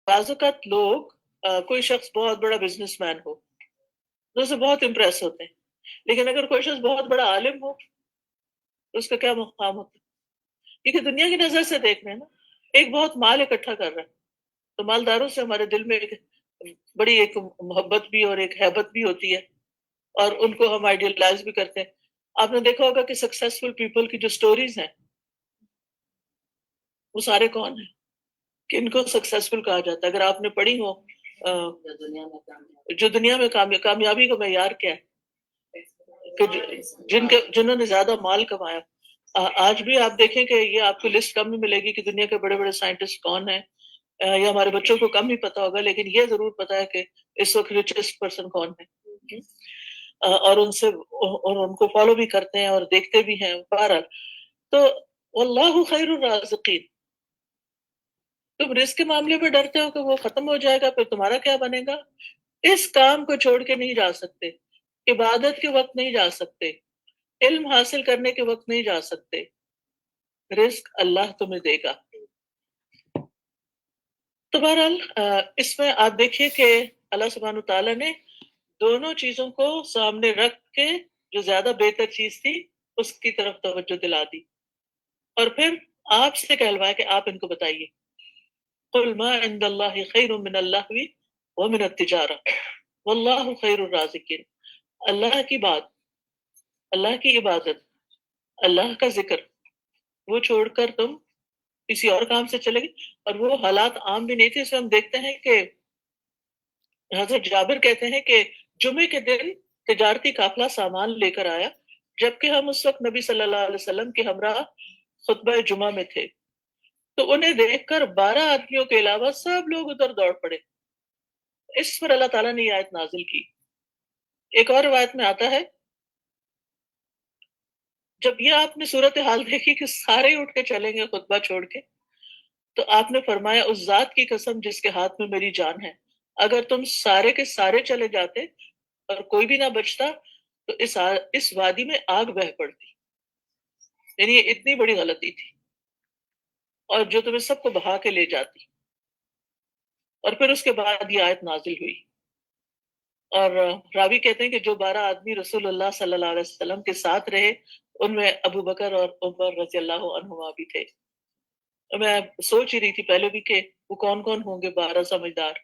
بعض اوقات لوگ کوئی شخص بہت بڑا بزنس مین ہو تو اسے بہت امپریس ہوتے ہیں، لیکن اگر کوئی شخص بہت بڑا عالم ہو تو اس کا کیا مقام ہوتا ہے؟ کیونکہ دنیا کی نظر سے دیکھ رہے ہیں نا، ایک بہت مال اکٹھا کر رہا ہے تو مالداروں سے ہمارے دل میں ایک بڑی ایک محبت بھی اور ایک ہیبت بھی ہوتی ہے، اور ان کو ہم آئیڈیلائز بھی کرتے ہیں۔ آپ نے دیکھا ہوگا کہ سکسیسفل پیپل کی جو سٹوریز ہیں وہ سارے کون ہیں کہ ان کو سکسیسفل کہا جاتا ہے؟ اگر آپ نے پڑھی ہو جو دنیا میں کامیابی کا معیار کیا ہے، کہ جنہوں نے زیادہ مال کمایا، آج بھی آپ دیکھیں کہ یہ آپ کو لسٹ کم ہی ملے گی کہ دنیا کے بڑے بڑے سائنٹسٹ کون ہیں، یا ہمارے بچوں کو کم ہی پتا ہوگا، لیکن یہ ضرور پتا ہے کہ اس وقت ریچسٹ پرسن کون ہے، اور ان کو فالو بھی کرتے ہیں اور دیکھتے بھی ہیں بہرحال۔ تو واللہ خیر الرازقین، تم رزق کے معاملے میں ڈرتے ہو کہ وہ ختم ہو جائے گا، پھر تمہارا کیا بنے گا؟ اس کام کو چھوڑ کے نہیں جا سکتے، عبادت کے وقت نہیں جا سکتے، علم حاصل کرنے کے وقت نہیں جا سکتے، رزق اللہ تمہیں دے گا۔ تو بہرحال اس میں آپ دیکھیے کہ اللہ سبحانہ تعالیٰ نے دونوں چیزوں کو سامنے رکھ کے جو زیادہ بہتر چیز تھی اس کی طرف توجہ دلا دی، اور پھر آپ سے کہلوایا کہ آپ ان کو بتائیے، قل ما عند اللہ خیر من اللہو ومن التجارہ واللہ خیر الرازقین۔ اللہ کی بات، اللہ کی عبادت، اللہ کا ذکر وہ چھوڑ کر تم کسی اور کام سے چلے گئے، اور وہ حالات عام بھی نہیں تھے۔ اس میں ہم دیکھتے ہیں کہ حضرت جابر کہتے ہیں کہ جمعے کے دن تجارتی قافلہ سامان لے کر آیا، جبکہ ہم اس وقت نبی صلی اللہ علیہ وسلم کے ہمراہ خطبہ جمعہ میں تھے، تو انہیں دیکھ کر 12 آدمیوں کے علاوہ سب لوگ ادھر دوڑ پڑے۔ اس پر اللہ تعالیٰ نے یہ آیت نازل کی۔ ایک اور روایت میں آتا ہے، جب یہ آپ نے صورتحال دیکھی کہ سارے اٹھ کے چلیں گے خطبہ چھوڑ کے، تو آپ نے فرمایا اس ذات کی قسم جس کے ہاتھ میں میری جان ہے، اگر تم سارے کے سارے چلے جاتے اور کوئی بھی نہ بچتا تو اس وادی میں آگ بہہ پڑتی۔ یعنی یہ اتنی بڑی غلطی تھی، اور جو تمہیں سب کو بہا کے لے جاتی۔ اور پھر اس کے بعد یہ آیت نازل ہوئی، اور راوی کہتے ہیں کہ جو 12 آدمی رسول اللہ صلی اللہ علیہ وسلم کے ساتھ رہے ان میں ابو بکر اور عمر رضی اللہ عنہما بھی تھے۔ میں سوچ ہی رہی تھی پہلے بھی کہ وہ کون کون ہوں گے 12 سمجھدار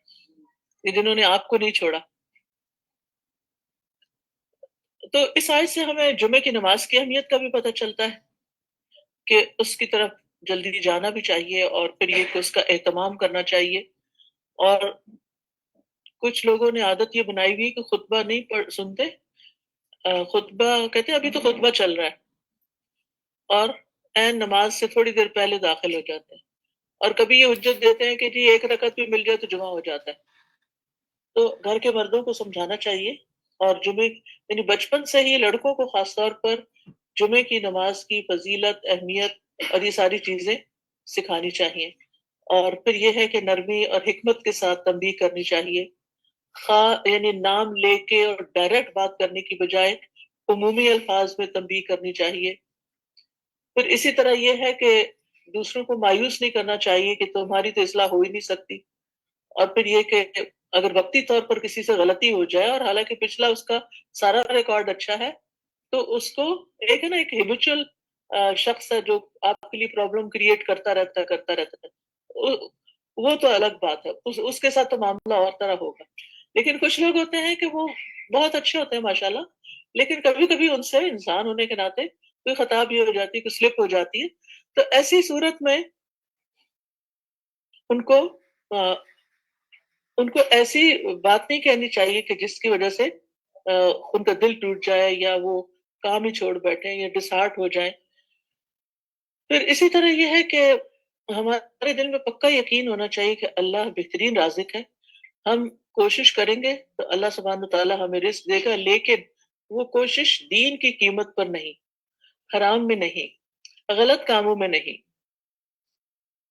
کہ جنہوں نے آپ کو نہیں چھوڑا۔ تو اس آیت سے ہمیں جمعے کی نماز کی اہمیت کا بھی پتہ چلتا ہے کہ اس کی طرف جلدی جانا بھی چاہیے، اور پھر یہ کہ اس کا اہتمام کرنا چاہیے۔ اور کچھ لوگوں نے عادت یہ بنائی ہوئی کہ خطبہ نہیں سنتے، خطبہ کہتے ہیں ابھی تو خطبہ چل رہا ہے، اور عین نماز سے تھوڑی دیر پہلے داخل ہو جاتے ہیں، اور کبھی یہ حجت دیتے ہیں کہ جی ایک رکعت بھی مل جائے تو جمعہ ہو جاتا ہے۔ تو گھر کے مردوں کو سمجھانا چاہیے، اور جمعے یعنی بچپن سے ہی لڑکوں کو خاص طور پر جمعے کی نماز کی فضیلت، اہمیت اور یہ ساری چیزیں سکھانی چاہیے۔ اور پھر یہ ہے کہ نرمی اور حکمت کے ساتھ تنبیہ کرنی چاہیے، یعنی نام لے کے اور ڈائریکٹ بات کرنے کی بجائے عمومی الفاظ میں تنبیہ کرنی چاہیے۔ پھر اسی طرح یہ ہے کہ دوسروں کو مایوس نہیں کرنا چاہیے کہ تمہاری تو اصلاح ہو ہی نہیں سکتی، اور پھر یہ کہ اگر وقتی طور پر کسی سے غلطی ہو جائے اور حالانکہ پچھلا اس کا سارا ریکارڈ اچھا ہے، تو اس کو ایک ہے نا ایک ہیبچل شخص ہے جو آپ کے لیے پرابلم کریٹ کرتا رہتا ہے، وہ تو الگ بات ہے، اس کے ساتھ تو معاملہ اور طرح ہوگا۔ لیکن کچھ لوگ ہوتے ہیں کہ وہ بہت اچھے ہوتے ہیں ماشاءاللہ، لیکن کبھی کبھی ان سے انسان ہونے کے ناطے کوئی خطا بھی ہو جاتی ہے، کوئی سلپ ہو جاتی ہے، تو ایسی صورت میں ان کو ایسی بات نہیں کہنی چاہیے کہ جس کی وجہ سے ان کا دل ٹوٹ جائے یا وہ کام ہی چھوڑ بیٹھے یا ڈس ہارٹ ہو جائیں۔ پھر اسی طرح یہ ہے کہ ہمارے دل میں پکا یقین ہونا چاہیے کہ اللہ بہترین رازق ہے۔ ہم کوشش کریں گے تو اللہ سبحانہ تعالیٰ ہمیں رزق دے گا، لیکن وہ کوشش دین کی قیمت پر نہیں، حرام میں نہیں، غلط کاموں میں نہیں۔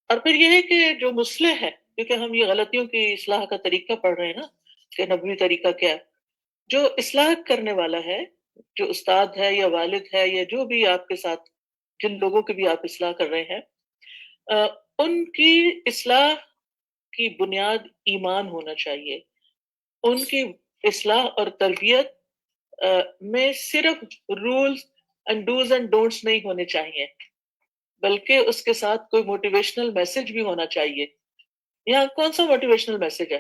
اور پھر یہ ہے کہ جو مصلح ہے، کیونکہ ہم یہ غلطیوں کی اصلاح کا طریقہ پڑھ رہے ہیں نا کہ نبوی طریقہ کیا ہے، جو اصلاح کرنے والا ہے، جو استاد ہے یا والد ہے یا جو بھی آپ کے ساتھ جن لوگوں کی بھی آپ اصلاح کر رہے ہیں، ان کی اصلاح کی بنیاد ایمان ہونا چاہیے. ان کی اصلاح اور تربیت میں صرف rules and dos and don'ts نہیں ہونے چاہیے، بلکہ اس کے ساتھ کوئی موٹیویشنل میسج بھی ہونا چاہیے. یہاں کون سا موٹیویشنل میسج ہے؟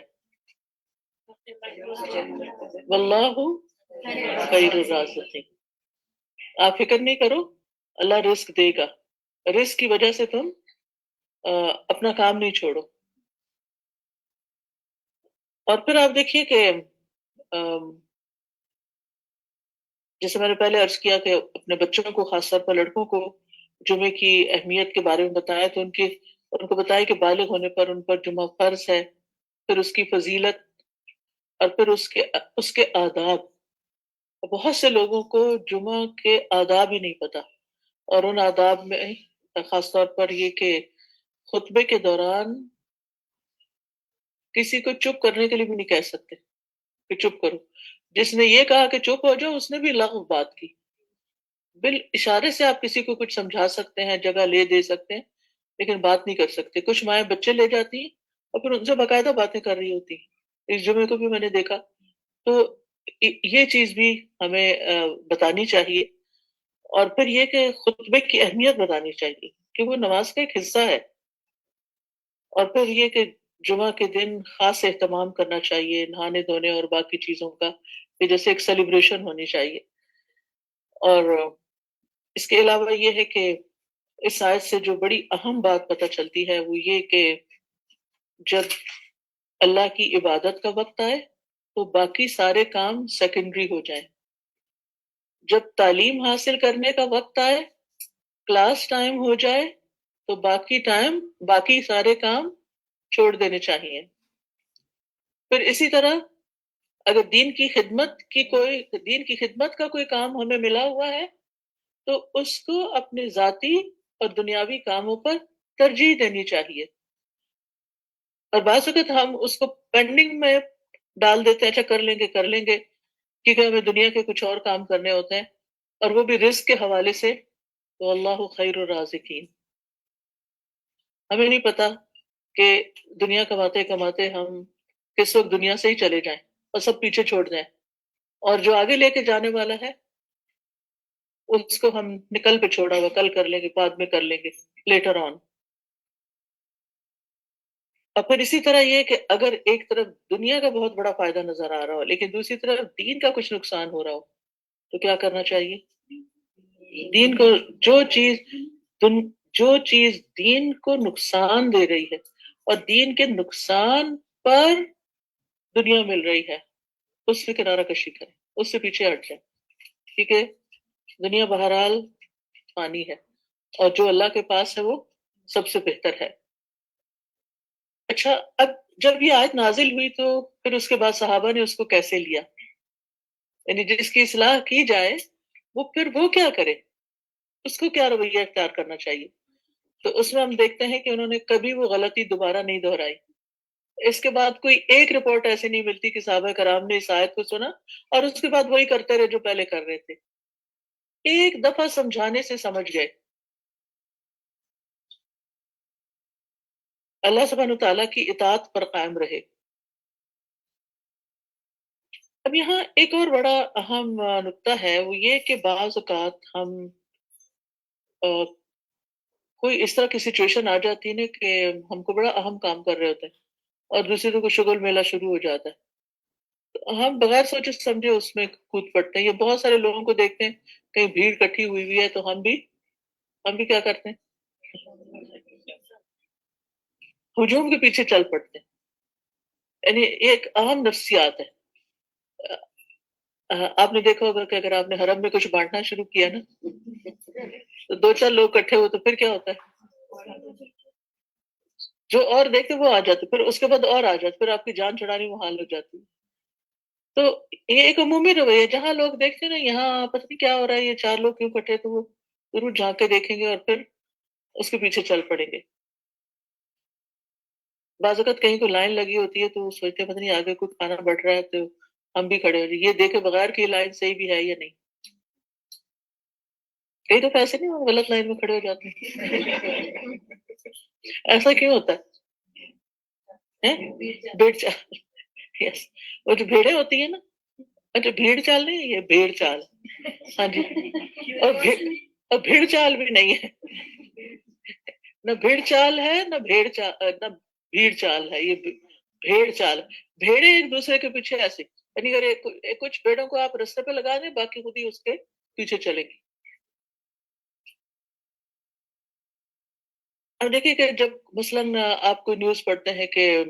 واللہ خیر الرازقین. آپ فکر نہیں کرو، اللہ رزق دے گا. رزق کی وجہ سے تم اپنا کام نہیں چھوڑو. اور پھر آپ دیکھیے کہ جیسے میں نے پہلے عرض کیا کہ اپنے بچوں کو، خاص طور پر لڑکوں کو، جمعے کی اہمیت کے بارے میں بتایا، تو ان کو بتایا کہ بالغ ہونے پر ان پر جمعہ فرض ہے، پھر اس کی فضیلت، اور پھر اس کے آداب. بہت سے لوگوں کو جمعہ کے آداب ہی نہیں پتا، اور ان آداب میں خاص طور پر یہ کہ خطبے کے دوران کسی کو چپ کرنے کے لیے بھی نہیں کہہ سکتے کہ چپ کرو. جس نے یہ کہا کہ چپ ہو جاؤ، اس نے بھی لغو بات کی. بال اشارے سے آپ کسی کو کچھ سمجھا سکتے ہیں، جگہ لے دے سکتے ہیں، لیکن بات نہیں کر سکتے. کچھ مائیں بچے لے جاتی ہیں اور پھر ان سے باقاعدہ باتیں کر رہی ہوتی ہیں. اس جمعے کو بھی میں نے دیکھا. تو یہ چیز بھی ہمیں بتانی چاہیے. اور پھر یہ کہ خطبے کی اہمیت بتانی چاہیے کہ وہ نماز کا ایک حصہ ہے. اور پھر یہ کہ جمعہ کے دن خاص اہتمام کرنا چاہیے، نہانے دھونے اور باقی چیزوں کا، کہ جیسے ایک سیلیبریشن ہونی چاہیے. اور اس کے علاوہ یہ ہے کہ اس آیت سے جو بڑی اہم بات پتہ چلتی ہے وہ یہ کہ جب اللہ کی عبادت کا وقت آئے تو باقی سارے کام سیکنڈری ہو جائیں. جب تعلیم حاصل کرنے کا وقت آئے، کلاس ٹائم ہو جائے، تو باقی سارے کام چھوڑ دینے چاہیے. پھر اسی طرح اگر دین کی خدمت کا کوئی کام ہمیں ملا ہوا ہے تو اس کو اپنے ذاتی اور دنیاوی کاموں پر ترجیح دینی چاہیے. اور بعض اوقات ہم اس کو پینڈنگ میں ڈال دیتے ہیں، اچھا کر لیں گے کیونکہ ہمیں دنیا کے کچھ اور کام کرنے ہوتے ہیں، اور وہ بھی رزق کے حوالے سے. تو اللہ خیر الرازقین. ہمیں نہیں پتا کہ دنیا کماتے کماتے ہم کس وقت دنیا سے ہی چلے جائیں اور سب پیچھے چھوڑ دیں، اور جو آگے لے کے جانے والا ہے اس کو ہم نکل پہ چھوڑا ہوا، کل کر لیں گے، بعد میں کر لیں گے، لیٹر آن. اور پھر اسی طرح یہ کہ اگر ایک طرف دنیا کا بہت بڑا فائدہ نظر آ رہا ہو لیکن دوسری طرف دین کا کچھ نقصان ہو رہا ہو، تو کیا کرنا چاہیے؟ دین کو جو چیز دین کو نقصان دے رہی ہے اور دین کے نقصان پر دنیا مل رہی ہے، اس سے کنارہ کشی کریں، اس سے پیچھے ہٹ جائیں. ٹھیک ہے، دنیا بہرحال فانی ہے، اور جو اللہ کے پاس ہے وہ سب سے بہتر ہے. اچھا، اب جب یہ آیت نازل ہوئی تو پھر اس کے بعد صحابہ نے اس کو کیسے لیا؟ یعنی جس کی اصلاح کی جائے وہ کیا کرے، اس کو کیا رویہ اختیار کرنا چاہیے؟ تو اس میں ہم دیکھتے ہیں کہ انہوں نے کبھی وہ غلطی دوبارہ نہیں دہرائی. اس کے بعد کوئی ایک رپورٹ ایسی نہیں ملتی کہ صحابہ کرام نے اس آیت کو سنا اور اس کے بعد وہی کرتے رہے جو پہلے کر رہے تھے. ایک دفعہ سمجھانے سے سمجھ گئے. اللہ سبحانہ تعالیٰ کی اطاعت پر قائم رہے. اب یہاں ایک اور بڑا اہم نقطہ ہے، وہ یہ کہ بعض اوقات ہم کوئی اس طرح کی سچویشن آ جاتی ہے نا کہ ہم کو بڑا اہم کام کر رہے ہوتے ہیں اور دوسرے کو شغل میلہ شروع ہو جاتا ہے، تو ہم بغیر سوچے سمجھے اس میں کود پڑتے ہیں. یہ بہت سارے لوگوں کو دیکھتے ہیں، کہیں بھیڑ کٹھی ہوئی ہے تو ہم بھی کیا کرتے ہیں؟ ہجوم کے پیچھے چل پڑتے ہیں. یعنی ایک اہم نفسیات ہے. آپ نے دیکھا ہوگا کہ اگر آپ نے حرم میں کچھ بانٹنا شروع کیا نا تو دو چار لوگ اکٹھے ہو تو پھر کیا ہوتا ہے؟ جو اور دیکھتے وہ آ جاتے، پھر اس کے بعد اور آ جاتے، پھر آپ کی جان چھڑانی محال ہو جاتی. تو یہ ایک عمومی رویہ ہے، جہاں لوگ دیکھتے ہیں نا یہاں پتہ نہیں کیا ہو رہا ہے، یہ چار لوگ کیوں اکٹھے، تو وہ ضرور جھانک کے دیکھیں گے اور پھر اس کے پیچھے چل پڑیں گے. بعض اوقات کہیں کوئی لائن لگی ہوتی ہے تو وہ سوچتے ہیں پتہ نہیں آگے کوئی کھانا بٹ رہا ہے تو ہم بھی کھڑے ہو جائیں، یہ دیکھے بغیر کہ یہ لائن صحیح بھی ہے یا نہیں. کئی دفعہ ایسے نہیں ہم غلط لائن میں کھڑے ہو جاتے ہیں. ایسا کیوں ہوتا ہے؟ بھیڑ چال. یس, وہ جو بھیڑیں ہوتی ہیں نا, اچھا بھیڑ چال نہیں, یہ بھیڑ چال. ہاں جی. اور بھیڑ چال بھی نہیں ہے, نہ بھیڑ چال ہے نہ نہ بھیڑ چال ہے, یہ بھیڑ چال. بھیڑیں ایک دوسرے کے پیچھے ایسے, یعنی اگر کچھ بھیڑوں کو آپ رستے پہ لگا دیں, باقی خود ہی اس کے پیچھے چلیں گی. اب دیکھیے کہ جب مثلاً آپ کو نیوز پڑھتے ہیں کہ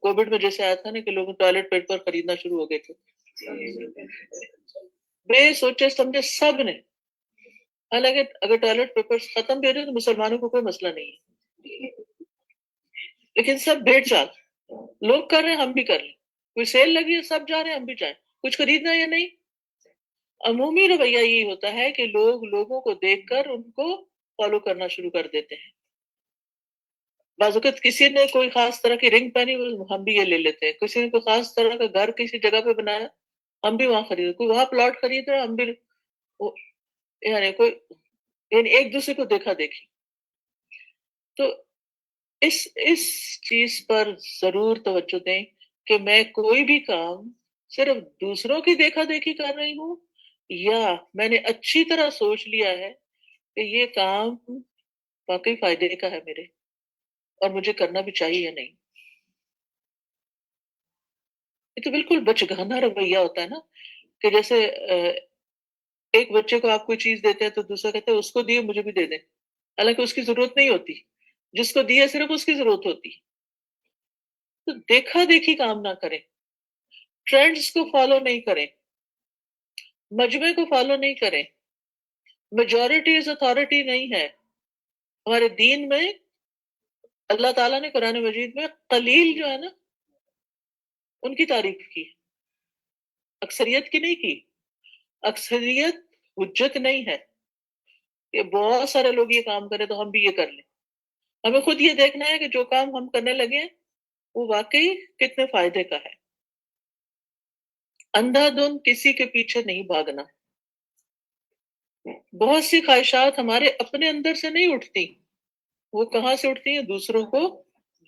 کووڈ میں جیسے آیا تھا نا کہ لوگ ٹوائلٹ پیپر خریدنا شروع ہو گئے تھے, بے سوچے سمجھے سب نے. حالانکہ اگر ٹوائلٹ پیپر ختم بھی ہو جائے تو مسلمانوں کو کوئی مسئلہ نہیں ہے, لیکن سب بھیڑ چال, لوگ کر رہے ہیں ہم بھی کر لیں, کوئی سیل لگی ہے سب جا رہے ہیں ہم بھی جائیں, کچھ خریدنا یا نہیں. عمومی رویہ یہی ہوتا ہے کہ لوگ لوگوں کو دیکھ کر ان کو فالو کرنا شروع کر دیتے ہیں. بعض اوقات کسی نے کوئی خاص طرح کی رنگ پہنی, ہم بھی یہ لے لیتے ہیں. کسی نے کوئی خاص طرح کا گھر کسی جگہ پہ بنایا, ہم بھی وہاں خرید, کوئی وہاں پلاٹ خرید رہا ہم بھی, یعنی کوئی, یعنی ایک دوسرے کو دیکھا دیکھی. تو اس چیز پر ضرور توجہ دیں کہ میں کوئی بھی کام صرف دوسروں کی دیکھا دیکھی کر رہی ہوں, یا میں نے اچھی طرح سوچ لیا ہے کہ یہ کام واقعی فائدے کا ہے میرے, اور مجھے کرنا بھی چاہیے یا نہیں. یہ تو بالکل بچگانہ رویہ ہوتا ہے نا, کہ جیسے ایک بچے کو آپ کوئی چیز دیتے ہیں تو دوسرا کہتا ہے اس کو دیے مجھے بھی دے دیں, حالانکہ اس کی ضرورت نہیں ہوتی, جس کو دیا صرف اس کی ضرورت ہوتی. تو دیکھا دیکھی کام نہ کریں, ٹرینڈز کو فالو نہیں کریں, مجمع کو فالو نہیں کریں. میجورٹی از اتھارٹی نہیں ہے. ہمارے دین میں اللہ تعالیٰ نے قرآن مجید میں قلیل جو ہے نا ان کی تعریف کی, اکثریت کی نہیں کی. اکثریت حجت نہیں ہے کہ بہت سارے لوگ یہ کام کریں تو ہم بھی یہ کر لیں. ہمیں خود یہ دیکھنا ہے کہ جو کام ہم کرنے لگے ہیں وہ واقعی کتنے فائدے کا ہے. اندھا دھند کسی کے پیچھے نہیں بھاگنا. بہت سی خواہشات ہمارے اپنے اندر سے نہیں اٹھتی, وہ کہاں سے اٹھتی ہیں؟ دوسروں کو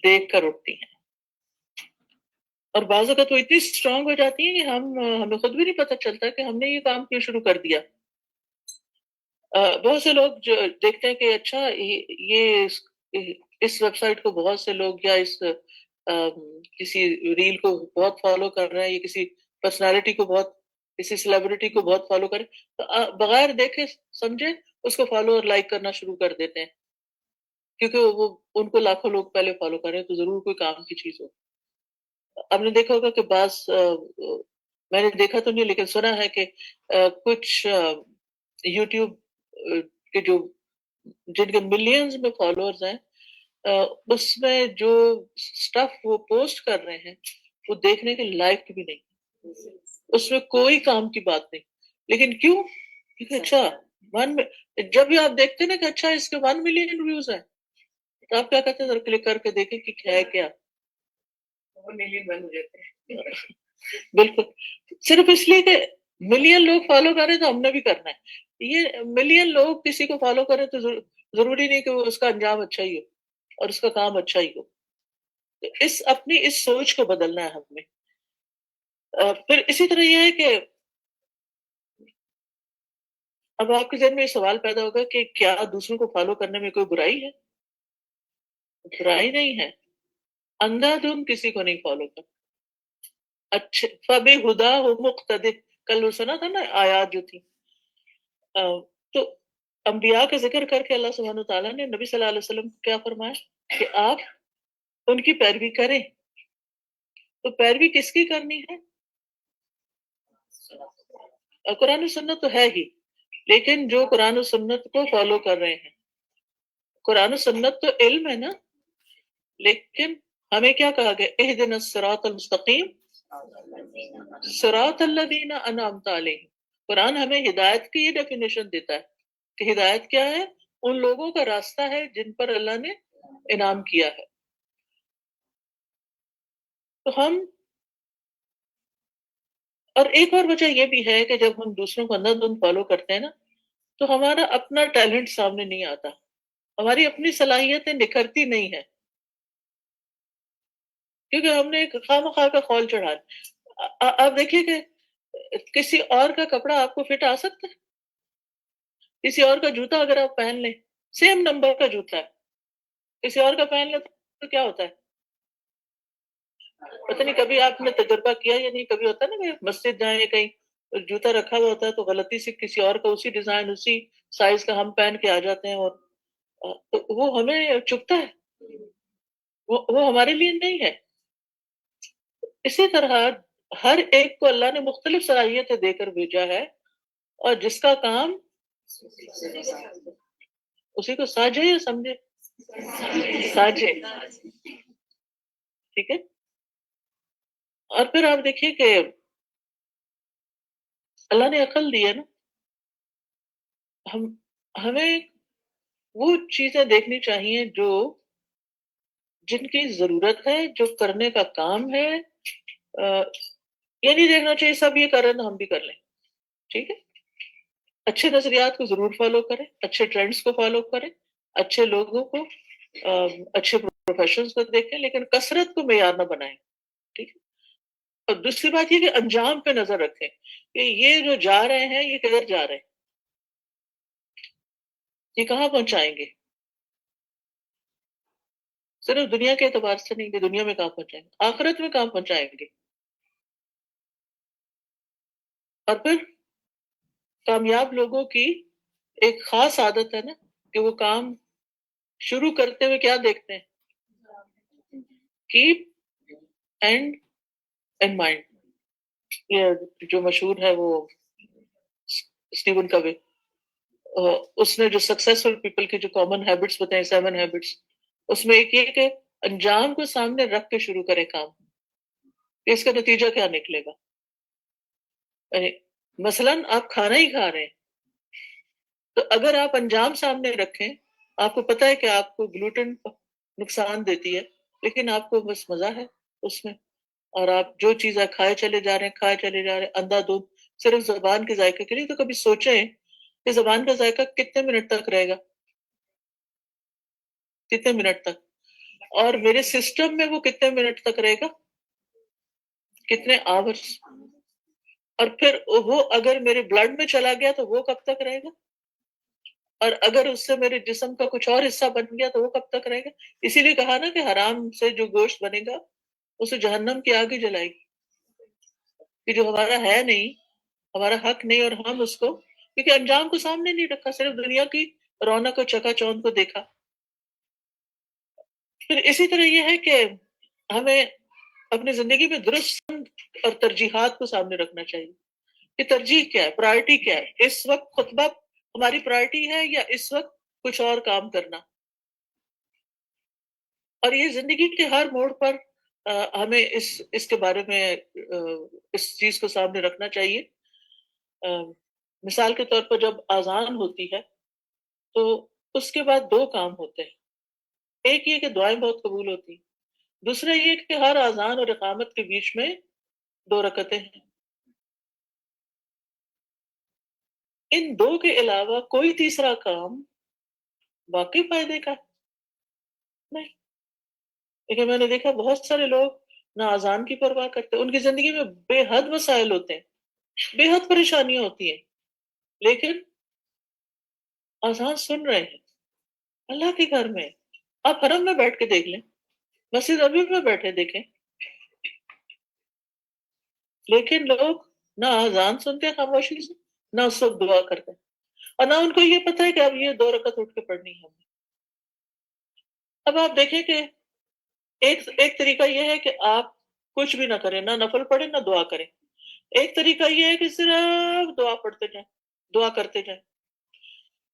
دیکھ کر اٹھتی ہیں. اور بعض اوقات وہ اتنی اسٹرانگ ہو جاتی ہیں کہ ہمیں خود بھی نہیں پتہ چلتا کہ ہم نے یہ کام کیوں شروع کر دیا. بہت سے لوگ جو دیکھتے ہیں کہ اچھا یہ اس ویب سائٹ کو بہت سے لوگ, یا اس کسی ریل کو بہت فالو کر رہے ہیں, یا کسی پرسنالٹی کو بہت, کسی سیلیبریٹی کو بہت فالو کریں, تو بغیر دیکھے سمجھے اس کو فالو اور لائک کرنا شروع کر دیتے ہیں, کیونکہ وہ ان کو لاکھوں لوگ پہلے فالو کر رہے ہیں, تو ضرور کوئی کام کی چیز ہو. آپ نے دیکھا ہوگا کہ بعض, میں نے دیکھا تو نہیں لیکن سنا ہے کہ کچھ یوٹیوب کے جو جن کے ملینز میں فالوورز ہیں, اس میں جو سٹف وہ پوسٹ کر رہے ہیں وہ دیکھنے کے لائق بھی نہیں, اس میں کوئی کام کی بات نہیں. لیکن کیوں؟ کیونکہ اچھا جب بھی آپ دیکھتے نا کہ اچھا اس کے 1 ملین ویوز ہیں, تو آپ کیا کہتے ہیں ذرا کلک کر کے دیکھیں کہ ہے کیا, ملین بن جاتے ہیں. بالکل, صرف اس لیے کہ ملین لوگ فالو کریں تو ہم نے بھی کرنا ہے. یہ ملین لوگ کسی کو فالو کریں تو ضروری نہیں کہ وہ اس کا انجام اچھا ہی ہو اور اس کا کام اچھا ہی ہو. اپنی اس سوچ کو بدلنا ہے ہمیں. پھر اسی طرح یہ ہے کہ اب آپ کے ذہن میں یہ سوال پیدا ہوگا کہ کیا دوسروں کو فالو کرنے میں کوئی برائی ہے؟ برائی نہیں ہے. اندھا دھند کسی کو نہیں فالو کر. اچھے فَبِهُدَاهُ مُقْتَدِهْ, کل سنا تھا نا آیات جو تھی. تو انبیاء کا ذکر کر کے اللہ سبحانہ وتعالیٰ نے نبی صلی اللہ علیہ وسلم کو کیا فرمایا کہ آپ ان کی پیروی کریں. تو پیروی کس کی کرنی ہے؟ قرآن و سنت تو ہے ہی, لیکن جو قرآن و سنت کو فالو کر رہے ہیں. قرآن و سنت تو علم ہے نا, لیکن ہمیں کیا کہا گیا؟ اہدنا الصراط المستقیم صراط الذین انعمت علیہم. قرآن ہمیں ہدایت کی یہ ڈیفینیشن دیتا ہے کہ ہدایت کیا ہے؟ ان لوگوں کا راستہ ہے جن پر اللہ نے انعام کیا ہے. تو ہم, اور ایک اور وجہ یہ بھی ہے کہ جب ہم دوسروں کو اندھا دھند فالو کرتے ہیں نا, تو ہمارا اپنا ٹیلنٹ سامنے نہیں آتا, ہماری اپنی صلاحیتیں نکھرتی نہیں ہیں. کیونکہ ہم نے ایک خواہ مخواہ کا خول چڑھا لیا۔ آپ دیکھیے کہ کسی اور کا کپڑا آپ کو فٹ آ سکتا ہے؟ کسی اور کا جوتا اگر آپ پہن لیں، سیم نمبر کا جوتا ہے، کسی اور کا پہن لیں تو کیا ہوتا ہے؟ پتہ نہیں کبھی آپ نے تجربہ کیا یا نہیں، کبھی ہوتا ہے نا کہ مسجد جائیں یا کہیں جوتا رکھا ہوا ہوتا ہے تو غلطی سے کسی اور کا اسی ڈیزائن اسی سائز کا ہم پہن کے آ جاتے ہیں، اور تو وہ ہمیں چبھتا ہے، وہ ہمارے لیے نہیں ہے۔ اسی طرح ہر ایک کو اللہ نے مختلف صلاحیتیں دے کر بھیجا ہے، اور جس کا کام اسی کو ساجے یا سمجھے، ساجے، ٹھیک ہے۔ اور پھر آپ دیکھیے کہ اللہ نے عقل دی ہے نا، ہم ہمیں وہ چیزیں دیکھنی چاہیے جو جن کی ضرورت ہے، جو کرنے کا کام ہے۔ یہ نہیں دیکھنا چاہیے سب یہ کر رہے ہیں تو ہم بھی کر لیں، ٹھیک ہے۔ اچھے نظریات کو ضرور فالو کریں، اچھے ٹرینڈز کو فالو کریں، اچھے لوگوں کو، اچھے پروفیشنز کو دیکھیں، لیکن کثرت کو معیار نہ بنائیں، ٹھیک ہے۔ اور دوسری بات یہ کہ انجام پہ نظر رکھیں کہ یہ جو جا رہے ہیں یہ کدھر جا رہے ہیں، یہ کہاں پہنچائیں گے، صرف دنیا کے اعتبار سے نہیں کہ دنیا میں کہاں پہنچائیں گے، آخرت میں کہاں پہنچائیں گے۔ اور پھر کامیاب لوگوں کی ایک خاص عادت ہے نا کہ وہ کام شروع کرتے ہوئے کیا دیکھتے ہیں؟ کیپ اینڈ ان مائنڈ، یہ جو مشہور ہے وہ اسٹیون کوے، اس نے جو سکسیسفل پیپل کی جو کامن ہیبٹس بتائیں، 7 ہیبٹس، اس میں ایک یہ کہ انجام کو سامنے رکھ کے شروع کرے کام، کہ اس کا نتیجہ کیا نکلے گا۔ یعنی مثلاً آپ کھانا ہی کھا رہے ہیں تو اگر آپ انجام سامنے رکھیں، آپ کو پتہ ہے کہ آپ کو گلوٹن نقصان دیتی ہے، لیکن آپ کو بس مزہ ہے اس میں، اور آپ جو چیزیں کھائے چلے جا رہے ہیں، کھائے چلے جا رہے ہیں اندھا دھند، صرف زبان کے ذائقے کے لیے۔ تو کبھی سوچیں کہ زبان کا ذائقہ کتنے منٹ تک رہے گا، کتنے منٹ تک، اور میرے سسٹم میں وہ کتنے منٹ تک رہے گا، کتنے آورس، اور پھر وہ اگر میرے بلڈ میں چلا گیا تو وہ کب تک رہے گا، اور اگر اس سے میرے جسم کا کچھ اور حصہ بن گیا تو وہ کب تک رہے گا۔ اسی لیے کہا نا کہ حرام سے جو گوشت بنے گا اسے جہنم کی آگ ہی جلائے گی، کہ جو ہمارا ہے نہیں، ہمارا حق نہیں، اور ہم اس کو کیونکہ انجام کو سامنے نہیں رکھا، صرف دنیا کی رونق و چکا چوند کو دیکھا۔ پھر اسی طرح یہ ہے کہ ہمیں اپنی زندگی میں درست اور ترجیحات کو سامنے رکھنا چاہیے کہ ترجیح کیا ہے، پرائرٹی کیا ہے، اس وقت خطبہ ہماری پرائرٹی ہے یا اس وقت کچھ اور کام کرنا۔ اور یہ زندگی کے ہر موڑ پر ہمیں اس کے بارے میں اس چیز کو سامنے رکھنا چاہیے۔ مثال کے طور پر جب اذان ہوتی ہے تو اس کے بعد 2 کام ہوتے ہیں، ایک یہ کہ دعائیں بہت قبول ہوتی، دوسرا یہ کہ ہر اذان اور اقامت کے بیچ میں 2 رکعتیں ہیں۔ ان 2 کے علاوہ کوئی تیسرا کام واقعی فائدے کا نہیں۔ لیکن میں نے دیکھا بہت سارے لوگ نہ اذان کی پرواہ کرتے، ان کی زندگی میں بے حد مسائل ہوتے ہیں، بے حد پریشانیاں ہوتی ہیں، لیکن اذان سن رہے ہیں اللہ کے گھر میں۔ آپ حرم میں بیٹھ کے دیکھ لیں، مسجد نبوی میں بیٹھے دیکھیں، لیکن لوگ نہ اذان سنتے ہیں خاموشی سے، نہ اس وقت دعا کرتے ہیں، اور نہ ان کو یہ پتہ ہے کہ اب یہ 2 رکعت اٹھ کے پڑھنی ہے ہمیں۔ اب آپ دیکھیں کہ ایک طریقہ یہ ہے کہ آپ کچھ بھی نہ کریں، نہ نفل پڑھیں نہ دعا کریں۔ ایک طریقہ یہ ہے کہ صرف دعا پڑھتے جائیں، دعا کرتے جائیں۔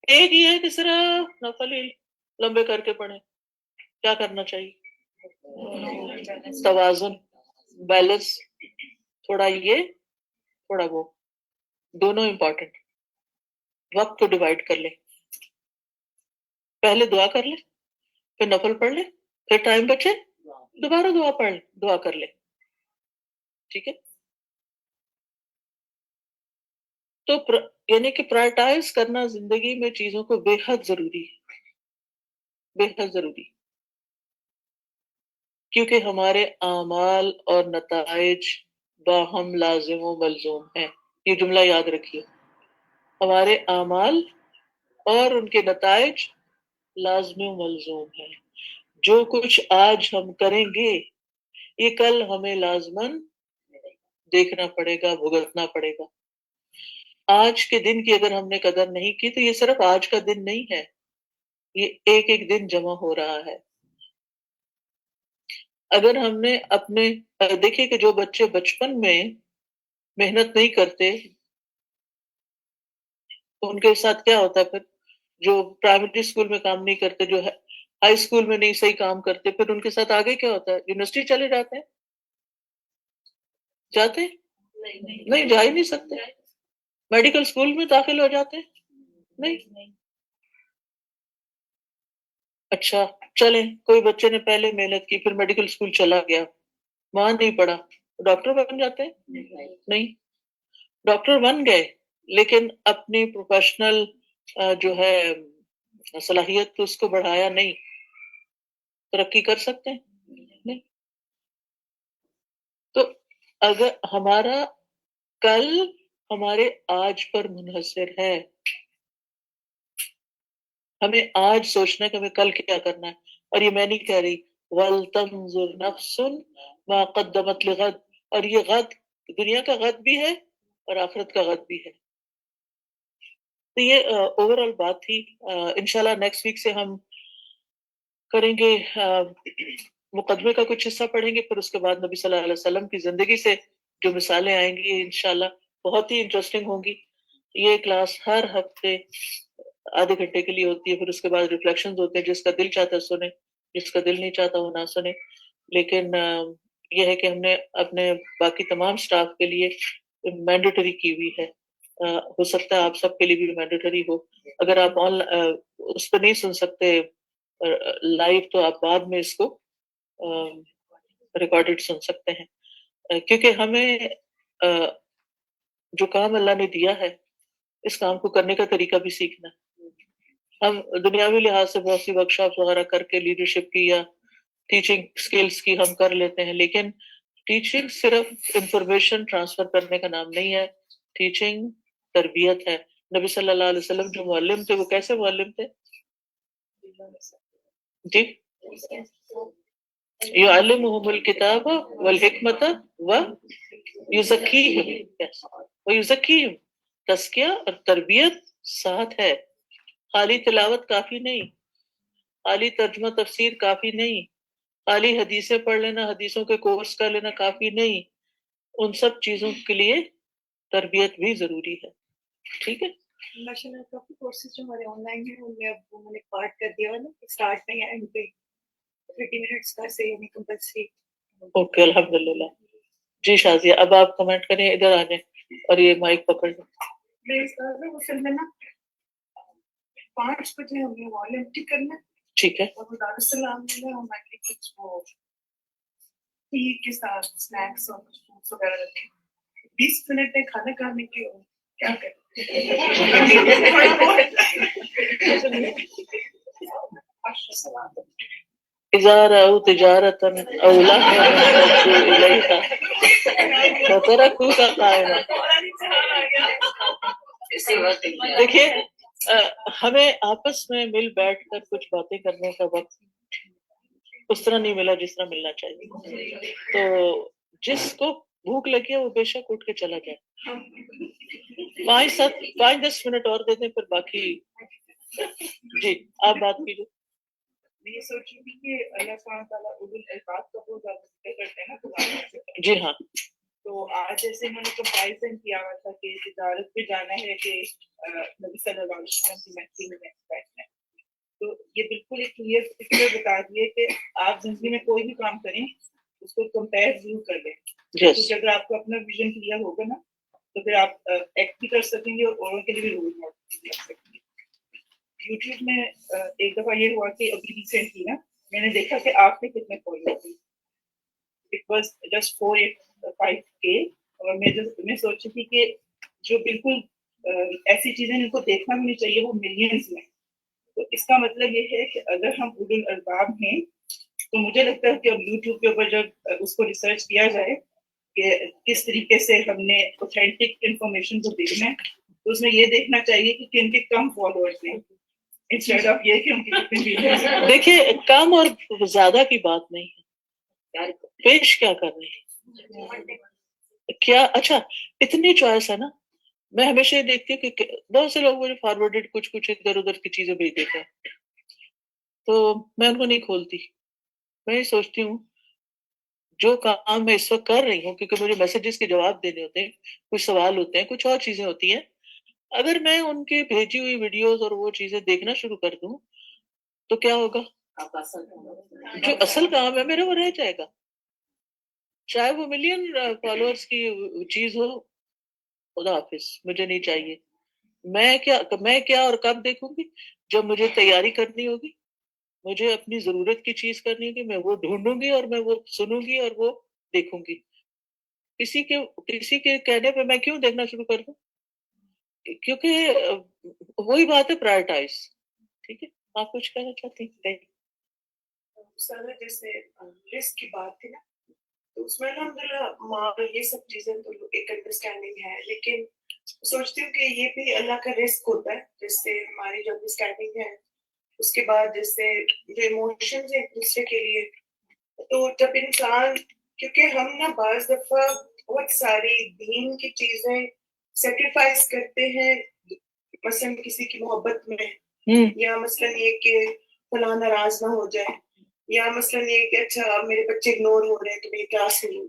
ایک یہ ہے کہ صرف نفل ہی لمبے کر کے پڑھیں۔ کیا کرنا چاہیے؟ توازن، بیلنس، تھوڑا یہ تھوڑا وہ، دونوں امپورٹنٹ۔ وقت کو ڈیوائڈ کر لیں، پہلے دعا کر لیں، پھر نفل پڑھ لیں، پھر ٹائم بچے دوبارہ دعا پڑھ لیں، دعا کر لیں، ٹھیک ہے۔ تو یعنی کہ پرائرٹائز کرنا زندگی میں چیزوں کو بے حد ضروری ہے، بے حد ضروری۔ کیونکہ ہمارے اعمال اور نتائج باہم لازم و ملزوم ہیں. یہ جملہ یاد رکھیے، ہمارے اعمال اور ان کے نتائج لازمی و ملزوم ہیں. جو کچھ آج ہم کریں گے یہ کل ہمیں لازماً دیکھنا پڑے گا، بھگتنا پڑے گا. آج کے دن کی اگر ہم نے قدر نہیں کی تو یہ صرف آج کا دن نہیں ہے، یہ ایک ایک دن جمع ہو رہا ہے. اگر ہم نے اپنے دیکھیے کہ جو بچے بچپن میں محنت نہیں کرتے تو ان کے ساتھ کیا ہوتا ہے پھر، جو پرائمری اسکول میں کام نہیں کرتے، جو ہائی اسکول میں نہیں صحیح کام کرتے، پھر ان کے ساتھ آگے کیا ہوتا ہے، یونیورسٹی چلے جاتے ہیں. جاتے ہیں؟ نہیں، جا ہی نہیں سکتے. میڈیکل اسکول میں داخل ہو جاتے ہیں؟ نہیں. اچھا چلیں، کوئی بچے نے پہلے محنت کی پھر میڈیکل اسکول چلا گیا، وہاں نہیں پڑھا، ڈاکٹر بن جاتے ہیں؟ نہیں. ڈاکٹر بن گئے لیکن اپنی پروفیشنل جو ہے صلاحیت تو اس کو بڑھایا نہیں، ترقی کر سکتے ہیں؟ نہیں. تو اگر ہمارا کل ہمارے آج پر منحصر ہے، ہمیں آج سوچنا ہے کہ ہمیں کل کیا کرنا ہے. اور یہ میں نہیں کہہ رہی، وَلْتَنْظُرْ نَفْسٌ مَا قَدَّمَتْ لِغَدٍ، اور یہ غد دنیا کا غد بھی ہے اور آخرت کا غد بھی ہے. تو یہ اوور آل بات تھی. انشاءاللہ نیکسٹ ویک سے ہم کریں گے، مقدمے کا کچھ حصہ پڑھیں گے، پھر اس کے بعد نبی صلی اللہ علیہ وسلم کی زندگی سے جو مثالیں آئیں گی انشاءاللہ بہت ہی انٹرسٹنگ ہوں گی. یہ کلاس ہر ہفتے آدھے گھنٹے کے لیے ہوتی ہے، پھر اس کے بعد ریفلیکشنز ہوتے ہیں، جس کا دل چاہتا ہے سنے، جس کا دل نہیں چاہتا وہ نہ سنے. لیکن یہ ہے کہ ہم نے اپنے باقی تمام سٹاف کے لیے مینڈیٹری کی ہوئی ہے. ہو سکتا ہے آپ سب کے لیے بھی مینڈیٹری ہو. اگر آپ اس پہ نہیں سن سکتے لائیو تو آپ بعد میں اس کو ریکارڈڈ سن سکتے ہیں. کیونکہ ہمیں جو کام اللہ نے دیا ہے اس کام کو کرنے کا طریقہ بھی سیکھنا ہے. ہم دنیاوی لحاظ سے بہت سی ورکشاپ وغیرہ کر کے لیڈرشپ کی یا ٹیچنگ سکلز کی ہم کر لیتے ہیں، لیکن ٹیچنگ صرف انفارمیشن ٹرانسفر کرنے کا نام نہیں ہے. ٹیچنگ تربیت ہے. نبی صلی اللہ علیہ وسلم جو معلم تھے وہ کیسے معلم تھے؟ جی، یعلمہم الکتاب والحکمت ویزکیہم. تزکیہ اور تربیت ساتھ ہے. خالی تلاوت کافی نہیں، خالی ترجمہ تفسیر کافی نہیں، خالی حدیثیں پڑھ لینا، حدیثوں کے کورس کر لینا کافی نہیں. ان سب چیزوں کے لیے تربیت بھی ضروری ہے. ٹھیک ہے. ماشاء اللہ کافی کورسز جو ہمارے آن لائن ہیں ان میں اب میں نے پارٹ کر دیا ہے نا، اسٹارٹ میں اینڈ پہ 30 منٹس کا سے یعنی کمپلسری. اوکے الحمدللہ. جی شازیہ اب آپ کمنٹ کریں، ادھر آ جائیں اور یہ مائک پکڑ لیں. میرے استاد نے اصل میں نا 5 بجے ہمیں والنٹی کرنا ہے. ٹھیک ہے. اور دارالسلام میں نا ہمارے لیے کچھ وہ ٹی کے ساتھ اسنیکس اور کچھ فروٹس وغیرہ رکھے. 20 منٹ میں کھانا کھانے کے کیا کریں؟ اذا رأوا تجارة أو لهوا انفضوا إليها وتركوك قائما. دیکھیے ہمیں آپس میں مل بیٹھ کر کچھ باتیں کرنے کا وقت اس طرح نہیں ملا جس طرح ملنا چاہیے. تو جس کو بھوک لگی ہے وہ بے شک اٹھ کے چلا جائے. 5-10 منٹ اور دے دیں پھر باقی. جی آپ بات کیجیے. یہ سوچ رہی تھی کہ اللہ سبحانہ تعالیٰ اردو الفاظ کا بہت زیادہ ذکر کرتے ہیں نا. جی ہاں. تو آج جیسے انہوں نے کمپیریزن کیا ہوا تھا کہ تجارت پہ جانا ہے کہ نبی صلی اللہ علیہ وسلم کی محفل میں بیٹھنا ہے. تو یہ بالکل ایک کلیئر پکچر بتا دیے کہ آپ زندگی میں کوئی بھی کام کریں اس کو کمپیئر ضرور کر لیں. کیونکہ اگر آپ کو اپنا ویژن کلیئر ہوگا نا تو پھر آپ ایکٹ بھی کر سکیں گے اور اوروں کے لیے بھی رول ماڈل کر سکیں گے. یوٹیوب میں ایک دفعہ یہ ہوا کہ ابھی ریسنٹلی نا میں نے دیکھا کہ آپ نے کتنے فالوورز ہیں. It was just 485K. اور میں سوچ رہی تھی کہ جو بالکل ایسی چیزیں ان کو دیکھنا بھی نہیں چاہیے وہ ملینز میں. تو اس کا مطلب یہ ہے کہ اگر ہم اولو الالباب ہیں تو مجھے لگتا ہے کہ اب یوٹیوب کے اوپر جب اس کو ریسرچ کیا جائے کہ کس طریقے سے ہم نے اوتھینٹک انفارمیشن کو دیکھنا ہے، تو اس میں یہ دیکھنا چاہیے کہ کن کے کم فالوورس ہیں، انسٹیڈ آف یہ کہ ان کی کتنی ویڈیوز ہیں۔ دیکھیے کم اور زیادہ کی بات نہیں ہے، پیش کیا کر رہی ہے کیا. اچھا اتنی چوائس ہے نا، میں ہمیشہ یہ دیکھتی ہوں کہ بہت سے لوگ مجھے فارورڈیڈ کچھ ادھر ادھر کی چیزیں بھیج دیتے ہیں، تو میں ان کو نہیں کھولتی. میں یہ سوچتی ہوں جو کام میں اس وقت کر رہی ہوں، کیونکہ مجھے میسیجز کے جواب دینے ہوتے ہیں، کچھ سوال ہوتے ہیں، کچھ اور چیزیں ہوتی ہیں، اگر میں ان کی بھیجی ہوئی ویڈیوز اور وہ چیزیں دیکھنا شروع کر دوں تو کیا ہوگا؟ جو اصل کام ہے میرا وہ رہ جائے گا، چاہے وہ ملین فالوورز کی چیز ہو. خدا حافظ، مجھے نہیں چاہیے. میں کیا اور کب دیکھوں گی؟ جب مجھے تیاری کرنی ہوگی، مجھے اپنی ضرورت کی چیز کرنی ہوگی، میں وہ ڈھونڈوں گی اور میں وہ سنوں گی اور وہ دیکھوں گی. کسی کے کہنے پہ میں کیوں دیکھنا شروع کر دوں؟ کیونکہ وہی بات ہے، پرائرٹائز. ٹھیک ہے، آپ کچھ کہنا چاہتے ہیں؟ سر جیسے رسک کی بات تھی نا، تو اس میں الحمدللہ یہ سب چیزیں تو ایک انڈرسٹینڈنگ ہے، لیکن سوچتی ہوں کہ یہ بھی اللہ کا رسک ہوتا ہے. جس سے ہماری جو انڈرسٹینڈنگ ہے، اس کے بعد جیسے جو ایموشنز ایک دوسرے کے لیے، تو جب انسان، کیونکہ ہم نا بعض دفعہ بہت ساری دین کی چیزیں سیکریفائس کرتے ہیں، مثلاً کسی کی محبت میں، یا مثلاً یہ کہ فلاں ناراض نہ ہو جائے، یا مثلاً یہ کہ اچھا میرے بچے اگنور ہو رہے ہیں تو میری کلاس میں.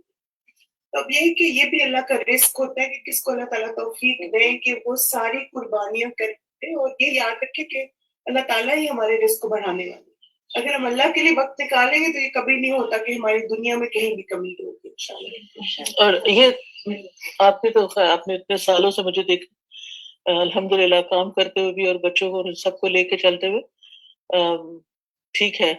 اب یہ کہ یہ بھی اللہ کا رزق ہوتا ہے کہ کس کو اللہ تعالیٰ توفیق دے کہ وہ ساری قربانیاں کرے، اور یہ یاد رکھے کہ اللہ تعالیٰ ہی ہمارے رزق کو بڑھانے والے. اگر ہم اللہ کے لیے وقت نکالیں گے تو یہ کبھی نہیں ہوتا کہ ہماری دنیا میں کہیں بھی کمی ہوگی انشاءاللہ. اور یہ آپ نے اتنے سالوں سے مجھے دیکھ الحمدللہ کام کرتے ہوئے بھی اور بچوں کو سب کو لے کے چلتے ہوئے، ٹھیک ہے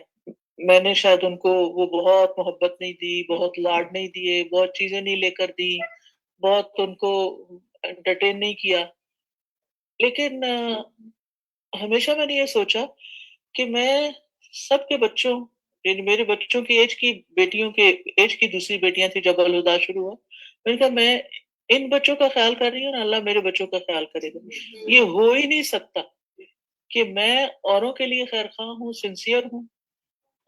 میں نے شاید ان کو وہ بہت محبت نہیں دی، بہت لاڈ نہیں دیے، بہت چیزیں نہیں لے کر دی، بہت ان کو انٹرٹین نہیں کیا، لیکن ہمیشہ میں نے یہ سوچا کہ میں سب کے بچوں، یعنی میرے بچوں کی ایج کی بیٹیوں کے ایج کی دوسری بیٹیاں تھیں جب الہدا شروع ہوا، میں نے کہا میں ان بچوں کا خیال کر رہی ہوں نا، اللہ میرے بچوں کا خیال کرے گا. یہ ہو ہی نہیں سکتا کہ میں اوروں کے لیے خیر خواہ ہوں، سنسیئر ہوں،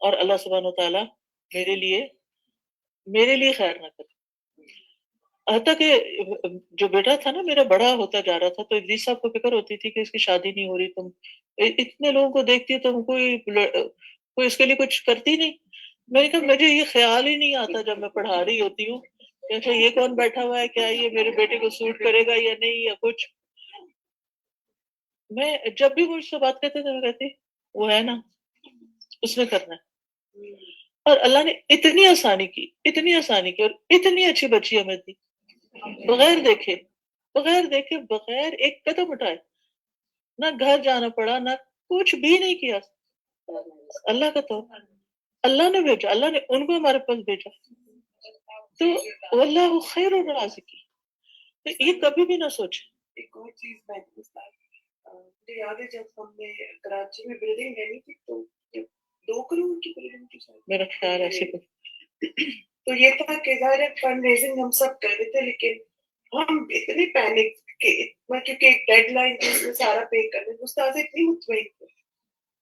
اور اللہ سبحانہ وتعالیٰ میرے لیے خیر نہ کرے. حتیٰ کہ جو بیٹا تھا نا میرا بڑا ہوتا جا رہا تھا، تو ادریس صاحب کو فکر ہوتی تھی کہ اس کی شادی نہیں ہو رہی، تم اتنے لوگوں کو دیکھتی تم کوئی اس کے لیے کچھ کرتی نہیں. میں نے کہا مجھے یہ خیال ہی نہیں آتا جب میں پڑھا رہی ہوتی ہوں کہ اچھا یہ کون بیٹھا ہوا ہے، کیا یہ میرے بیٹے کو سوٹ کرے گا یا نہیں یا کچھ. میں جب بھی مجھ سے بات کرتے تھے میں کہتی وہ ہے نا، اس نے کرنا ہے. اور اللہ نے اتنی آسانی کی اور اتنی اچھی بچی ہمیں دی، بغیر دیکھے بغیر ایک قدم اٹھائے، نہ گھر جانا پڑا، نہ کچھ بھی نہیں کیا. اللہ کا تو اللہ نے بھیجا، اللہ نے ان کو ہمارے پاس بھیجا. تو واللہ خیر الرازقین، تو یہ کبھی بھی نہ سوچے. ایک اور چیز میں مجھے یاد ہے جب ہم نے کراچی میں بلڈنگ لینی تھی تو 2 کروڑ کی بلڈنگ تھی میرا خیال ایسے تو یہ تھا کہ ظاہر فنڈ ریزنگ ہم سب کر رہے تھے، لیکن ہم اتنے پینک کہ کیونکہ ایک ڈیڈ لائن تھی اس میں سارا پے کر رہے. استاد اتنی مطمئن تھی،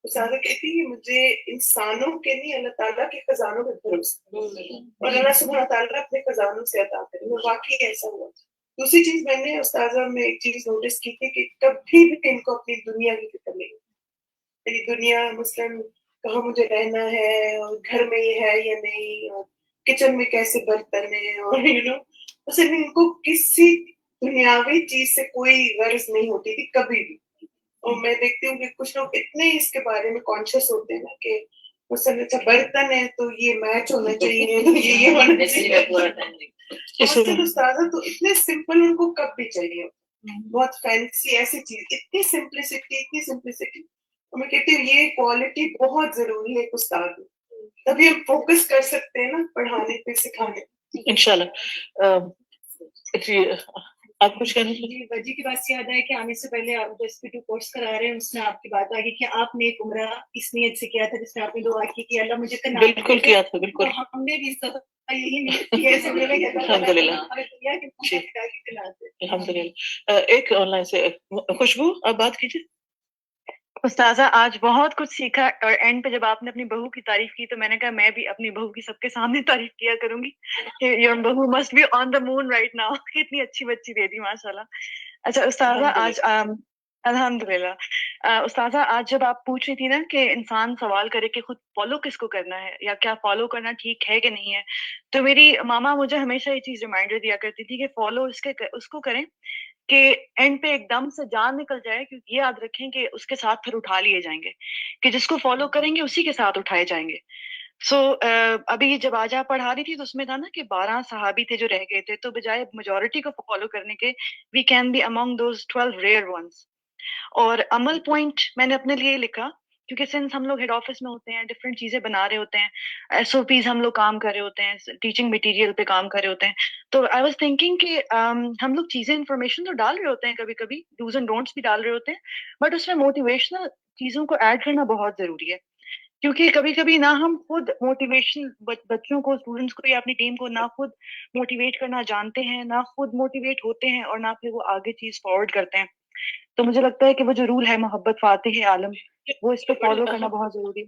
استاد کہتی ہے مجھے انسانوں کے نہیں اللہ تعالیٰ کے خزانوں پہ بھروسہ، اور اللہ سبحانہ تعالیٰ اپنے خزانوں سے عطا کرے، اور واقعی ایسا ہوا. دوسری چیز میں نے استاذہ میں ایک چیز نوٹس کی تھی کہ کبھی بھی ان کو اپنی دنیا کی فکر نہیں، یعنی دنیا مثلاً کہاں مجھے رہنا ہے اور گھر میں یہ ہے یا نہیں، اور کچن میں کیسے برتن ہیں، اور مثلاً ان کو کسی دنیاوی چیز سے کوئی غرض نہیں ہوتی تھی کبھی بھی. اور میں دیکھتی ہوں کہ کچھ لوگ اتنے اس کے بارے میں کانشیس ہوتے ہیں نا کہ مثلاً اچھا برتن ہے تو یہ میچ ہونا چاہیے، یہ ہونا چاہیے. استاذہ تو اتنے سمپل ان کو کب بھی چاہیے، بہت فینسی ایسی چیز، اتنی سمپلسٹی. میں کہتی ہوں یہ کوالٹی بہت ضروری ہے ایک استاد میں، تبھی ہم فوکس کر سکتے ہیں نا پڑھانے پہ، سکھانے پہ. انشاءاللہ. آپ کچھ کہنے لگے؟ جی وجہ کی بات سے یاد ہے کہ آنے سے پہلے آپ جو SP2 کورس کرا رہے ہیں اس میں آپ کی بات آ گئی کہ آپ نے ایک عمرہ اس نیت سے کیا تھا جس میں آپ نے دعا کی کہ اللہ مجھے کرنا بالکل کیا تھا، بالکل. تو ہم نے بھی اس دفعہ یہی نیت کی ہے اس عمرے میں کہ اللہ الحمد للہ. ہمیں دنیا کے الحمد للہ. ایک آن لائن سے خوشبو آپ بات کیجیے. استاذہ آج بہت کچھ سیکھا، اور اینڈ پہ جب آپ نے اپنی بہو کی تعریف کی تو میں نے کہا میں بھی اپنی بہو کی سب کے سامنے تعریف کیا کروں گی. یور بہو must be on the moon right now. اتنی اچھی بچی دے دی ماشاء اللہ. اچھا استاذہ آج الحمد للہ. استاذہ آج جب آپ پوچھ رہی تھی نا کہ انسان سوال کرے کہ خود فالو کس کو کرنا ہے یا کیا فالو کرنا ٹھیک ہے کہ نہیں ہے، تو میری ماما مجھے ہمیشہ یہ چیز ریمائنڈر دیا کرتی تھی کہ فالو اس کو کریں کہ اینڈ پہ ایک دم سے جان نکل جائے، کیونکہ یہ یاد رکھیں کہ اس کے ساتھ پھر اٹھا لیے جائیں گے، کہ جس کو فالو کریں گے اسی کے ساتھ اٹھائے جائیں گے. سو ابھی جب آج آپ پڑھا رہی تھی تو اس میں تھا نا کہ 12 صحابی تھے جو رہ گئے تھے، تو بجائے میجورٹی کو فالو کرنے کے we can be among those 12 rare ones. اور عمل پوائنٹ میں نے اپنے لیے لکھا، کیونکہ سنس ہم لوگ ہیڈ آفس میں ہوتے ہیں، ڈفرینٹ چیزیں بنا رہے ہوتے ہیں، SOPs ہم لوگ کام کر رہے ہوتے ہیں، ٹیچنگ مٹیریل پہ کام کر رہے ہوتے ہیں، تو آئی واز تھنکنگ کہ ہم لوگ چیزیں انفارمیشن تو ڈال رہے ہوتے ہیں، کبھی کبھی ڈوز اینڈ ڈونٹس بھی ڈال رہے ہوتے ہیں، بٹ اس میں موٹیویشنل چیزوں کو ایڈ کرنا بہت ضروری ہے. کیونکہ کبھی کبھی نہ ہم خود موٹیویشن بچوں کو، اسٹوڈنٹس کو یا اپنی ٹیم کو نہ خود موٹیویٹ کرنا جانتے ہیں، نہ خود موٹیویٹ ہوتے ہیں، اور نہ پھر وہ آگے چیز فارورڈ کرتے ہیں. تو مجھے لگتا ہے کہ وہ جو رول ہے محبت فاتح عالم، وہ اس پہ فالو کرنا بہت ضروری ہے.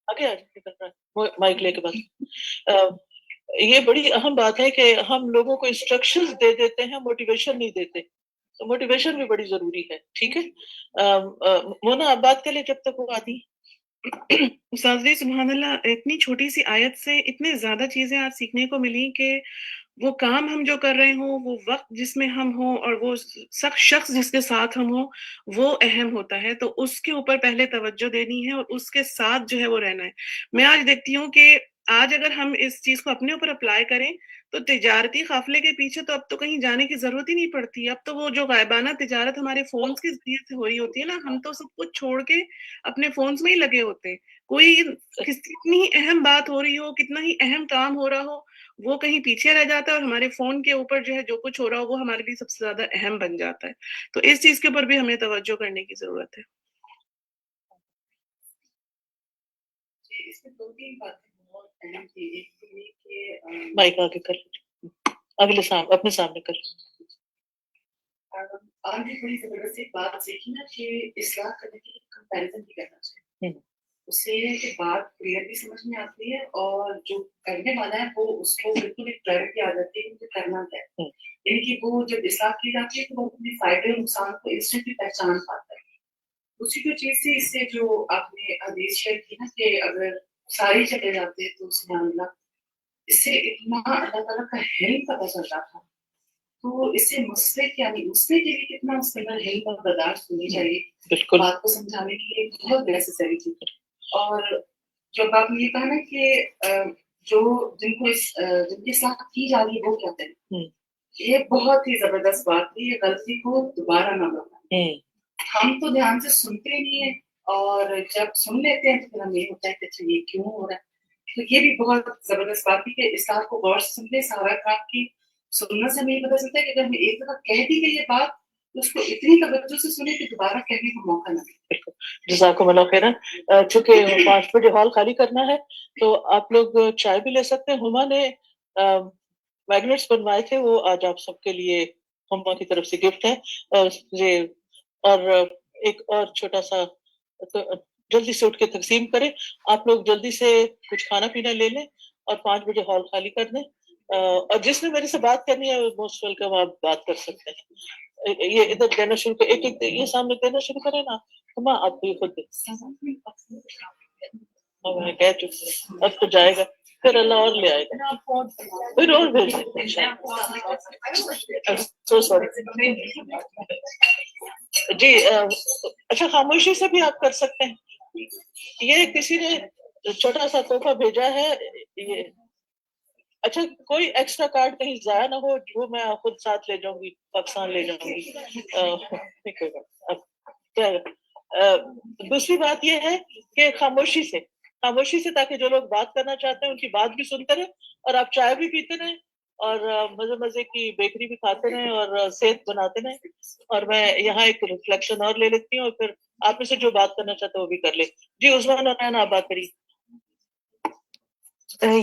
آگے مائک لے کے بات. یہ بڑی اہم بات ہے کہ ہم لوگوں کو انسٹرکشنز دے دیتے ہیں، موٹیویشن نہیں دیتے. تو موٹیویشن بھی بڑی ضروری ہے. ٹھیک ہے مونا آپ بات کر لیں جب تک وہ آتی. استاذ جی سبحان اللہ، اتنی چھوٹی سی آیت سے اتنے زیادہ چیزیں آج سیکھنے کو ملی کہ وہ کام ہم جو کر رہے ہوں، وہ وقت جس میں ہم ہوں، اور وہ شخص جس کے ساتھ ہم ہوں، وہ اہم ہوتا ہے. تو اس کے اوپر پہلے توجہ دینی ہے اور اس کے ساتھ جو ہے وہ رہنا ہے. میں آج دیکھتی ہوں کہ آج اگر ہم اس چیز کو اپنے اوپر اپلائی کریں تو تجارتی قافلے کے پیچھے تو اب تو کہیں جانے کی ضرورت ہی نہیں پڑتی. اب تو وہ جو غائبانہ تجارت ہمارے فونز کے ذریعے سے ہو رہی ہوتی ہے نا، ہم تو سب کچھ چھوڑ کے اپنے فونز میں ہی لگے ہوتے ہیں. کوئی کتنی ہی اہم بات ہو رہی ہو، کتنا ہی اہم کام ہو رہا ہو، وہ کہیں پیچھے رہ جاتا ہے، اور ہمارے فون کے اوپر جو ہے جو کچھ ہو رہا ہو وہ ہمارے لیے سب سے زیادہ اہم بن جاتا ہے. تو اس چیز کے اوپر بھی ہمیں توجہ کرنے کی ضرورت ہے. اس میں 2-3 باتیں بہت اہم تھی. ایک تو یہ کہ مائک آگے کر لیجیے، اپنے سامنے کر لیجیے. آج بھی بڑی زبردست ایک بات سیکھی نا کہ اصلاح کرنے کے لیے کمپیریزن بھی کرنا چاہیے. اس سے یہ ہے کہ بات کلیئر بھی سمجھ میں آتی ہے، اور جو کرنے والا ہے وہ اس کو بالکل ایک کلیئرٹی آ جاتی ہے کہ مجھے کرنا کیا ہے. یعنی کہ وہ جب اصلاح کی جاتی ہے تو وہ اپنے فائدے اور نقصان کو انسٹنٹلی پہچان پاتا ہے. دوسری جو چیز تھی اس سے جو آپ نے حدیث شیئر کی نا کہ اگر ساری چلے جاتے ہیں تو سبحان اللہ، اس سے اتنا اللہ تعالیٰ کا حلم پتہ چلتا تھا. تو اس سے مسئلے کے لیے کتنا اس کے اندر حلم اور برداشت ہونی چاہیے. بالکل بات کو سمجھانے کے لیے بہت نیسیسری تھی. اور جب آپ نے یہ کہا نا کہ جو جن کے ساتھ کی جا رہی ہے وہ کیا کریں، یہ بہت ہی زبردست بات تھی. یہ غلطی کو دوبارہ نہ بتائیں. ہم تو دھیان سے سنتے نہیں ہیں، اور جب سن لیتے ہیں تو پھر ہمیں یہ ہوتا ہے کہ اچھا یہ کیوں ہو رہا ہے. تو یہ بھی بہت زبردست بات تھی کہ اس بات کو غور سے سن لیں. صحابہ کرام کی سننے سے ہمیں یہ پتہ چلتا ہے کہ اگر ہمیں ایک دفعہ کہہ دی گئی یہ بات تو اس کو اتنی توجہ سے سنیں کہ دوبارہ کہنے کا موقع نہ ملے. جزاکم اللہ خیرا. چونکہ 5 بجے ہال خالی کرنا ہے تو آپ لوگ چائے بھی لے سکتے ہیں. ہما نے میگنیٹس بنوائے تھے، وہ آج آپ سب کے لیے ہما کی طرف سے گفٹ ہے. اور ایک اور چھوٹا سا جلدی سے اٹھ کے تقسیم کریں. آپ لوگ جلدی سے کچھ کھانا پینا لے لیں اور 5 بجے ہال خالی کر دیں. اور جس نے میرے سے بات کرنی ہے موسٹ ویلکم، آپ بات کر سکتے ہیں. یہ ادھر دینا شروع کر، ایک یہ سامنے دینا شروع کرے نا. ہما آپ بھی خود کہہ چکے اب تو جائے گا، پھر اللہ اور لے آئے گا، پھر اور بھیج دیں. سو سوری جی. اچھا خاموشی سے بھی آپ کر سکتے ہیں. یہ کسی نے چھوٹا سا تحفہ بھیجا ہے. یہ اچھا کوئی ایکسٹرا کارڈ کہیں ضائع نہ ہو، وہ میں خود ساتھ لے جاؤں گی، پاکستان لے جاؤں گی. دوسری بات یہ ہے کہ خاموشی سے، تاکہ جو لوگ بات کرنا چاہتے ہیں ان کی بات بھی سنتے رہیں اور آپ چائے بھی پیتے رہیں اور مزے مزے کی بیکری بھی کھاتے رہیں اور صحت بناتے رہیں. اور میں یہاں ایک ریفلیکشن اور لے لیتی ہوں اور پھر آپ میں سے جو بات کرنا چاہتا ہے وہ بھی کر لے. جی عثمان اور آپ بات کریے.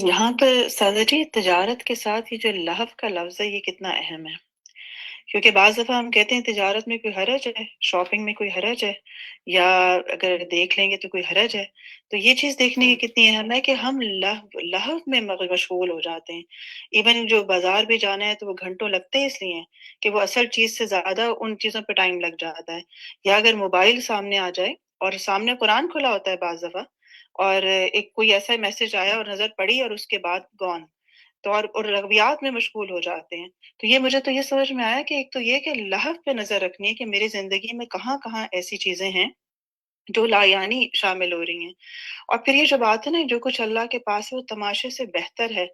یہاں پر سادہ جی تجارت کے ساتھ ہی جو لہو کا لفظ ہے یہ کتنا اہم ہے، کیونکہ بعض دفعہ ہم کہتے ہیں تجارت میں کوئی حرج ہے، شاپنگ میں کوئی حرج ہے، یا اگر دیکھ لیں گے تو کوئی حرج ہے. تو یہ چیز دیکھنے کی کتنی اہم ہے کہ ہم لہو میں مشغول ہو جاتے ہیں. ایون جو بازار بھی جانا ہے تو وہ گھنٹوں لگتے ہیں اس لیے کہ وہ اصل چیز سے زیادہ ان چیزوں پہ ٹائم لگ جاتا ہے. یا اگر موبائل سامنے آ جائے اور سامنے قرآن کھلا ہوتا ہے بعض دفعہ، اور ایک کوئی ایسا میسج آیا اور نظر پڑی اور اس کے بعد گون، تو اور رویات میں مشغول ہو جاتے ہیں. تو یہ مجھے تو یہ سمجھ میں آیا کہ ایک تو یہ کہ لہو پہ نظر رکھنی ہے کہ میری زندگی میں کہاں کہاں ایسی چیزیں ہیں جو لایانی شامل ہو رہی ہیں. اور پھر یہ جو بات ہے نا جو کچھ اللہ کے پاس ہے وہ تماشے سے بہتر ہے،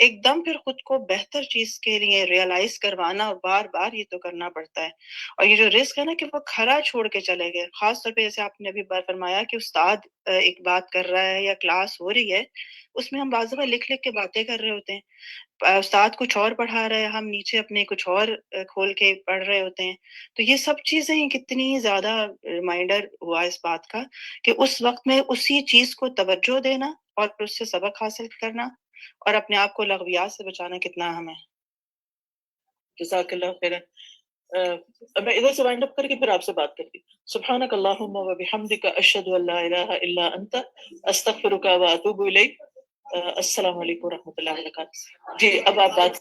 ایک دم پھر خود کو بہتر چیز کے لیے ریئلائز کروانا اور بار بار یہ تو کرنا پڑتا ہے. اور یہ جو رزق ہے نا کہ وہ کھرا چھوڑ کے چلے گئے، خاص طور پہ جیسے آپ نے ابھی فرمایا کہ استاد ایک بات کر رہا ہے یا کلاس ہو رہی ہے، اس میں ہم بعض دفعہ لکھ لکھ کے باتیں کر رہے ہوتے ہیں، استاد کچھ اور پڑھا رہا ہے، ہم نیچے اپنے کچھ اور کھول کے پڑھ رہے ہوتے ہیں. تو یہ سب چیزیں کتنی زیادہ ریمائنڈر ہوا اس بات کا کہ اس وقت میں اسی چیز کو توجہ دینا اور پھر اس سے سبق حاصل کرنا اور اپنے آپ کو لغویات سے بچانا کتنا اہم ہے. جزاک اللہ خیرا. میں ادھر سے وائنڈ اپ کر کے پھر آپ سے بات کرتی ہوں. سبحانک اللہم و بحمدک اشہد ان لا الہ الا انت استغفرک و اتوب الیک. السلام علیکم و رحمۃ اللہ وبرکاتہ. جی اب آپ بات